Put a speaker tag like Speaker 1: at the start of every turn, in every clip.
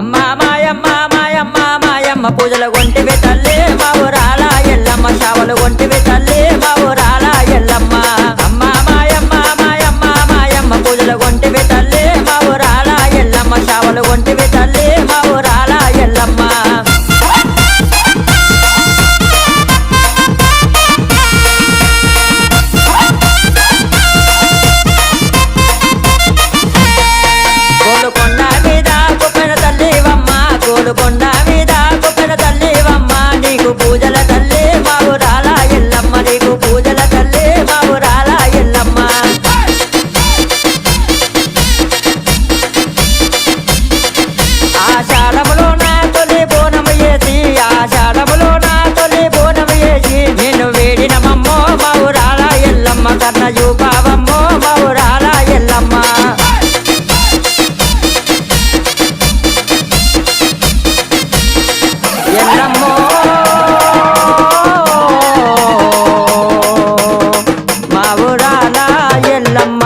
Speaker 1: అమ్మా మాయమ్మ మాయమ్మ మాయమ్మ పూజలు కొంటివి తల్లి మా ఊరాల ఎల్లమ్మ చావలు కొంటివి తల్లి మా ఊరాల ఎల్లమ్మ అమ్మా మాయమ్మ మాయమ్మ మాయమ్మ పూజలు కొంటివి తల్లి మా ఊరాల ఎల్లమ్మ చావలు కొంటివి తల్లి మా ఊరాల ఎల్లమ్మ గోలుకొండ మీద గొప్పెన తల్లివమ్మ గోలుకొండ మీద గొప్పెన తల్లివమ్మ నీకు పూజల తల్లి మా ఊరాల ఎల్లమ్మ నీకు పూజల తల్లి మా ఊరాల ఎల్లమ్మ ఆషాఢములోన తొలి బోనము వేసి ఆషాఢములోన తొలి బోనము వేసి నేను వేడినమమ్మో మా ఊరాల ఎల్లమ్మ కన్న చూపావమ్మో మా ఊరాల ఎల్లమ్మ ఎల్లమ్మో మా ఊరాల ఎల్లమ్మ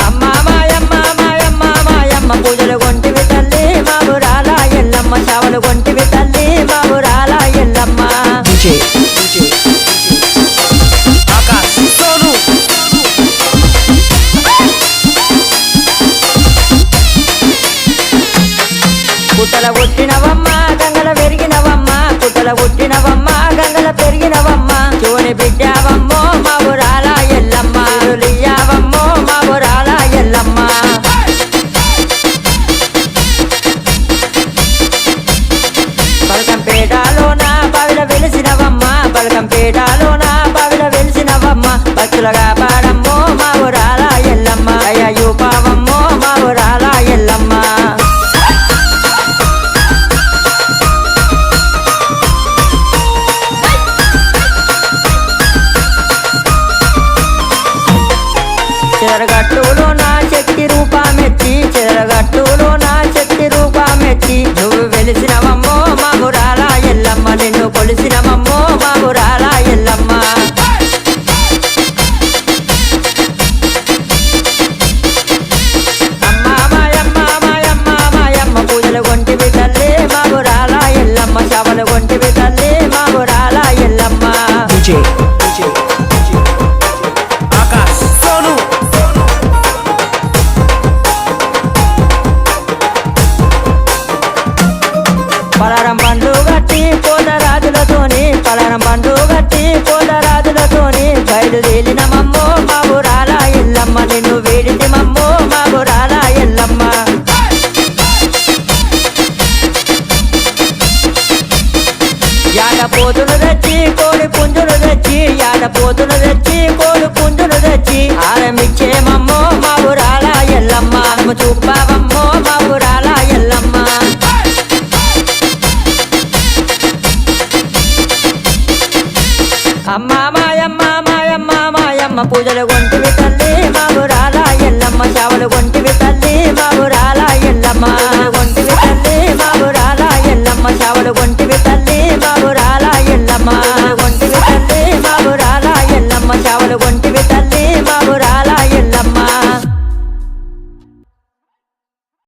Speaker 1: అమ్మ మాయమ్మ మాయమ్మ మాయమ్మ పూజలు కొంటివి తల్లి మా ఊరాల ఎల్లమ్మ చావలు కొంటివి తల్లి మా ఊరాల ఎల్లమ్మ
Speaker 2: ఆకాశ్ సోను
Speaker 1: పుట్టల పుట్టినవమ్మ గంగల పెరిగినవమ్మ పుట్టల పుట్టినవమ్మ గంగల పెరిగినవమ్మ చోని బిడ్డావమ్మో మా ఊరాల ఎల్లమ్మ లియ్యావమ్మో మా ఊరాల ఎల్లమ్మ బలకంపేటలోన బావిల వెలిసినవమ్మ బలకంపేటలోన బావిల వెలిసినవమ్మ భక్తులుగా పాడమ్మో మా ఊరాల ఎల్లమ్మ అయ్యూ పావమ్మో మా ఊరాల ఎల్లమ్మ చెరగట్టులో నా శక్తి రూపమెత్తి చెరగట్టులో నా శక్తి రూపమెత్తి నువ్వు వెలిసినవమ్మో మా ఊరాల ఎల్లమ్మ నిన్ను కొలిసినవమ్మో మా ఊరాల ఎల్లమ్మ అమ్మ మాయమ్మ మాయమ్మ మాయమ్మ పూజలు కొంటివి తల్లి మా ఊరాల ఎల్లమ్మ చావలు కొంటివి తల్లి మా ఊరాల ఎల్లమ్మ
Speaker 2: ఆకాశ్ సోను
Speaker 1: పలారం పండు గట్టి పోతరాజులతోని పలారం పండు గట్టి పోతరాజులతోని బయలుదేరినమమ్మో మా ఊరాల ఎల్లమ్మ నిన్ను వేడితిమమ్మో మా ఊరాల ఎల్లమ్మ యాడపోతులు తెచ్చి కోడి పుంజులు తెచ్చి యాడపోతులు తెచ్చి కోడి పుంజులు తెచ్చి ఆరమిచ్చేమమ్మో మా ఊరాల ఎల్లమ్మ చూపావమ్మో మా ఊరాల ఎల్లమ్మ అమ్మ మాయమ్మ మాయమ్మ మాయమ్మ పూజలు కొంటివి తల్లి మా ఊరాల ఎల్లమ్మ చావలు కొంటివి తల్లి మా ఊరాల ఎల్లమ్మ కొంటివి తల్లి మా ఊరాల ఎల్లమ్మ చావలు కొంటివి తల్లి మా ఊరాల